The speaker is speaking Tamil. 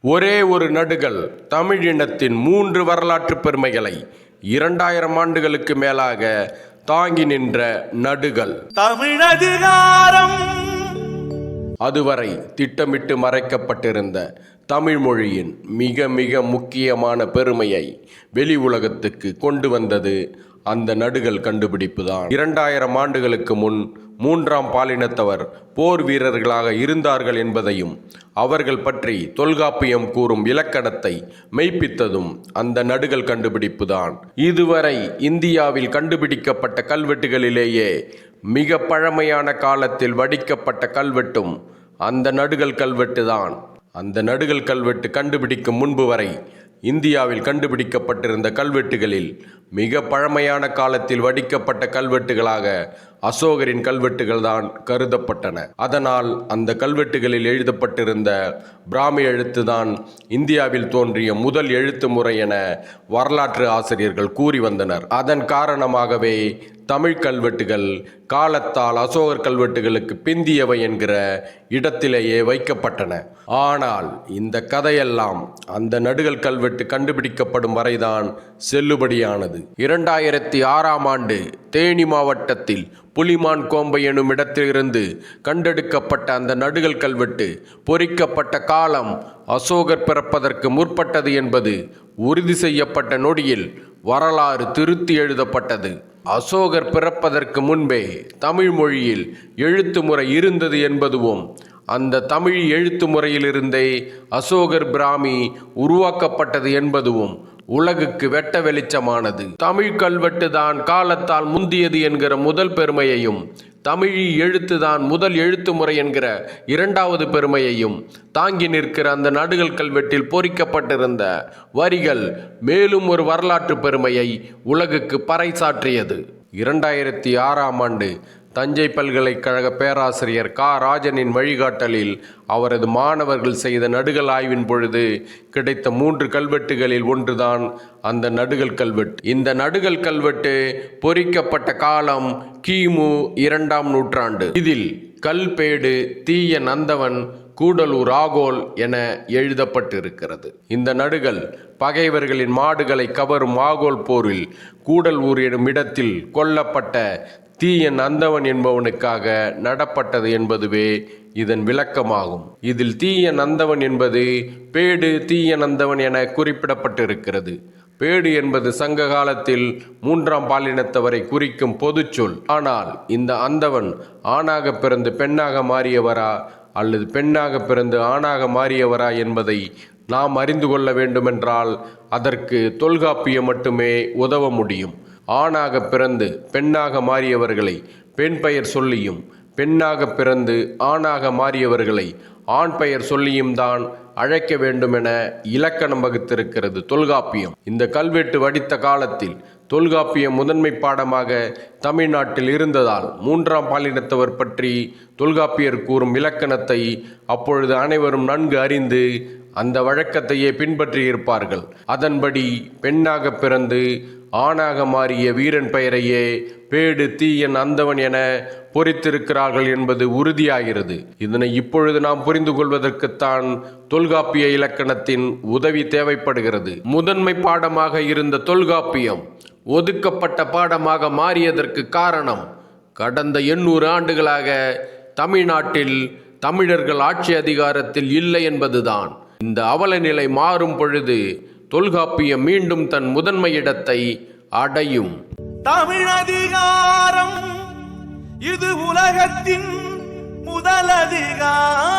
ஒரே ஒரு நடுகள் தமிழ் இனத்தின் 3 வரலாற்று பெருமைகளை 2000 ஆண்டுகளுக்கு மேலாக தாங்கி நின்ற நடுகள் தமிழதிகாரம். அதுவரை திட்டமிட்டு மறைக்கப்பட்டிருந்த தமிழ் மொழியின் மிக மிக முக்கியமான பெருமையை வெளி உலகத்துக்கு கொண்டு வந்தது அந்த நடுகள் கண்டுபிடிப்புதான். 2000 ஆண்டுகளுக்கு முன் 3ஆம் பாலினத்தவர் போர் வீரர்களாக இருந்தார்கள் என்பதையும் அவர்கள் பற்றி தொல்காப்பியம் கூறும் இலக்கணத்தை மெய்ப்பித்ததும் அந்த நடுகள் கண்டுபிடிப்புதான். இதுவரை இந்தியாவில் கண்டுபிடிக்கப்பட்ட கல்வெட்டுகளிலேயே மிக பழமையான காலத்தில் வடிக்கப்பட்ட கல்வெட்டும் அந்த நடுகள் கல்வெட்டு தான். அந்த நடுகள் கல்வெட்டு கண்டுபிடிக்கும் முன்பு வரை இந்தியாவில் கண்டுபிடிக்கப்பட்டிருந்த கல்வெட்டுகளில் மிக பழமையான காலத்தில் வடிக்கப்பட்ட கல்வெட்டுகளாக அசோகரின் கல்வெட்டுகள் தான் கருதப்பட்டன. அதனால் அந்த கல்வெட்டுகளில் எழுதப்பட்டிருந்த பிராமி எழுத்து தான் இந்தியாவில் தோன்றிய முதல் எழுத்து முறை என வரலாற்று ஆசிரியர்கள் கூறி வந்தனர். அதன் காரணமாகவே தமிழ் கல்வெட்டுகள் காலத்தால் அசோகர் கல்வெட்டுகளுக்கு பிந்தியவை என்கிற இடத்திலேயே வைக்கப்பட்டன. ஆனால் இந்த கதையெல்லாம் அந்த நடுகள் கல்வெட்டு கண்டுபிடிக்கப்படும் வரைதான் செல்லுபடியானது. 2006ஆம் ஆண்டு தேனி மாவட்டத்தில் புலிமான் கோம்பை எனும் இடத்திலிருந்து கண்டெடுக்கப்பட்ட அந்த நடுகள் கல்வெட்டு பொறிக்கப்பட்ட காலம் அசோகர் பிறப்பதற்கு முற்பட்டது என்பது உறுதி செய்யப்பட்ட நொடியில் வரலாறு திருத்தி எழுதப்பட்டது. அசோகர் பிறப்பதற்கு முன்பே தமிழ் மொழியில் எழுத்து முறை இருந்தது என்பதுவும் அந்த தமிழ் எழுத்து முறையிலிருந்தே அசோகர் பிராமி உருவாக்கப்பட்டது என்பதுவும் உலகுக்கு வெட்ட வெளிச்சமானது. தமிழ் கல்வெட்டு தான் காலத்தால் முந்தியது என்கிற முதல் பெருமையையும் தமிழ் எழுத்து தான் முதல் எழுத்து முறை என்கிற 2வது பெருமையையும் தாங்கி நிற்கிற அந்த நடுகள் கல்வெட்டில் பொறிக்கப்பட்டிருந்த வரிகள் மேலும் ஒரு வரலாற்று பெருமையை உலகுக்கு பறைசாற்றியது. 2006ஆம் ஆண்டு தஞ்சை பல்கலைக்கழக பேராசிரியர் க. ராஜனின் வழிகாட்டலில் அவரது மாணவர்கள் செய்த நடுகள் ஆய்வின் பொழுது கிடைத்த 3 கல்வெட்டுகளில் ஒன்றுதான் அந்த நடுகள் கல்வெட்டு. இந்த நடுகள் கல்வெட்டு பொறிக்கப்பட்ட காலம் கிமு 2ஆம் நூற்றாண்டு. இதில் கல்பேடு தீய நந்தவன் கூடலூர் ஆகோல் என எழுதப்பட்டிருக்கிறது. இந்த நடுகள் பகைவர்களின் மாடுகளை கவரும் ஆகோல் போரில் கூடலூர் எனும் இடத்தில் கொல்லப்பட்ட தீய நந்தவன் என்பவனுக்காக நடப்பட்டது என்பதுவே இதன் விளக்கமாகும். இதில் தீய நந்தவன் என்பது பேடு தீய நந்தவன் என குறிப்பிடப்பட்டிருக்கிறது. பேடு என்பது சங்க காலத்தில் 3ஆம் பாலினத்தவரை குறிக்கும் பொதுச்சொல். ஆனால் இந்த அந்தவன் ஆணாக பிறந்து பெண்ணாக மாறியவரா அல்லது பெண்ணாக பிறந்து ஆணாக மாறியவரா என்பதை நாம் அறிந்து கொள்ள வேண்டுமென்றால் அதற்கு தொல்காப்பியம் மட்டுமே உதவ முடியும். ஆணாக பிறந்து பெண்ணாக மாறியவர்களை பெண் பெயர் சொல்லியும் பெண்ணாக பிறந்து ஆணாக மாறியவர்களை ஆண் பெயர் சொல்லியும் தான் அழைக்க வேண்டுமென இலக்கணம் வகுத்திருக்கிறது தொல்காப்பியம். இந்த கல்வெட்டு வடித்த காலத்தில் தொல்காப்பியம் முதன்மை பாடமாக தமிழ்நாட்டில் இருந்ததால் 3ஆம் பாலினத்தவர் பற்றி தொல்காப்பியர் கூறும் இலக்கணத்தை அப்பொழுது அனைவரும் நன்கு அறிந்து அந்த வழக்கத்தையே பின்பற்றியிருப்பார்கள். அதன்படி பெண்ணாக பிறந்து ஆணாக மாறிய வீரன் பெயரையே பேடு தீயன் அந்தவன் என பொறித்திருக்கிறார்கள் என்பது உறுதியாகிறது. இதனை இப்பொழுது நாம் புரிந்து கொள்வதற்குத்தான் தொல்காப்பிய இலக்கணத்தின் உதவி தேவைப்படுகிறது. முதன்மை பாடமாக இருந்த தொல்காப்பியம் ஒதுக்கப்பட்ட பாடமாக மாறியதற்கு காரணம் கடந்த 800 ஆண்டுகளாக தமிழ்நாட்டில் தமிழர்கள் ஆட்சி அதிகாரத்தில் இல்லை என்பதுதான். இந்த அவல நிலை மாறும் பொழுது தொல்காப்பியம் மீண்டும் தன் முதன்மை இடத்தை அடையும். தமிழதிகாரம் இது உலகத்தின் முதல் அதிகாரம்.